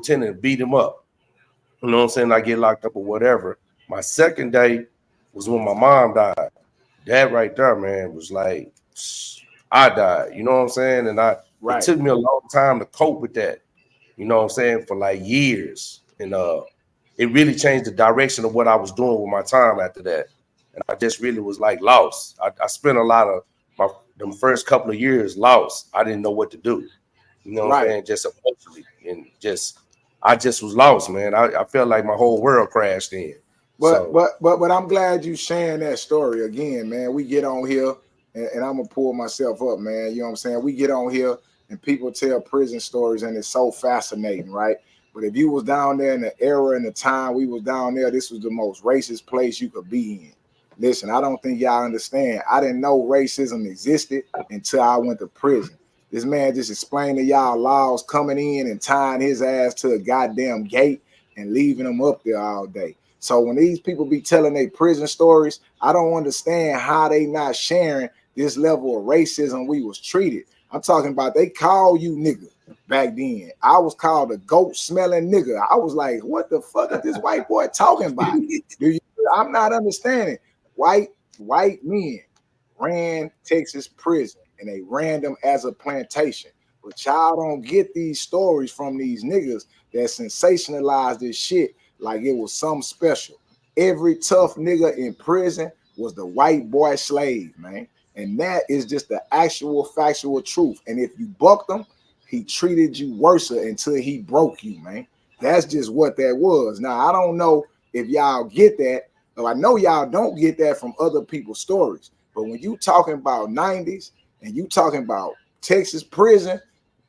lieutenant and beat him up. You know what I'm saying? I get locked up or whatever. My second day was when my mom died. That right there, man, was like, I died. You know what I'm saying? And it took me a long time to cope with that. You know what I'm saying? For like years. And it really changed the direction of what I was doing with my time after that. And I just really was like lost. I spent a lot of the first couple of years lost. I didn't know what to do. You know what I'm saying? Just emotionally. And I just was lost, man. I felt like my whole world crashed in. But I'm glad you sharing that story again, man. We get on here and I'm gonna pull myself up, man. You know what I'm saying? We get on here and people tell prison stories and it's so fascinating, right? But if you was down there in the era and the time we was down there, this was the most racist place you could be in. Listen, I don't think y'all understand. I didn't know racism existed until I went to prison. This man just explained to y'all laws coming in and tying his ass to a goddamn gate and leaving him up there all day. So when these people be telling their prison stories, I don't understand how they not sharing this level of racism we was treated. I'm talking about they call you nigga back then. I was called a goat smelling nigga. I was like, what the fuck is this white boy talking about? I'm not understanding. White men ran Texas prison and they ran them as a plantation. But y'all don't get these stories from these niggas that sensationalize this shit like it was something special. Every tough nigga in prison was the white boy slave, man. And that is just the actual factual truth. And if you bucked him, he treated you worse until he broke you, man. That's just what that was. Now, I don't know if y'all get that. I know y'all don't get that from other people's stories. But when you talking about 90s and you talking about Texas prison,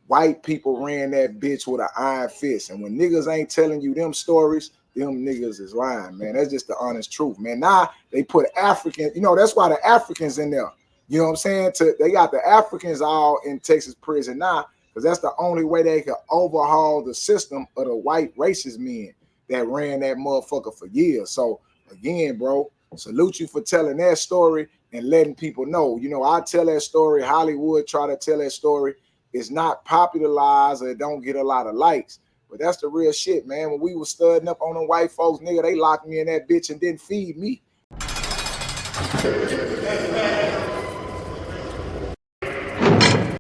white people ran that bitch with an iron fist. And when niggas ain't telling you them stories, them niggas is lying, man. That's just the honest truth, man. Now they put African, you know, that's why the Africans in there. You know what I'm saying? They got the Africans all in Texas prison now, because that's the only way they could overhaul the system of the white racist men that ran that motherfucker for years. So again, bro, salute you for telling that story and letting people know. You know, I tell that story, Hollywood try to tell that story. It's not popularized or it don't get a lot of likes. But that's the real shit, man. When we was studying up on them white folks, nigga, they locked me in that bitch and didn't feed me.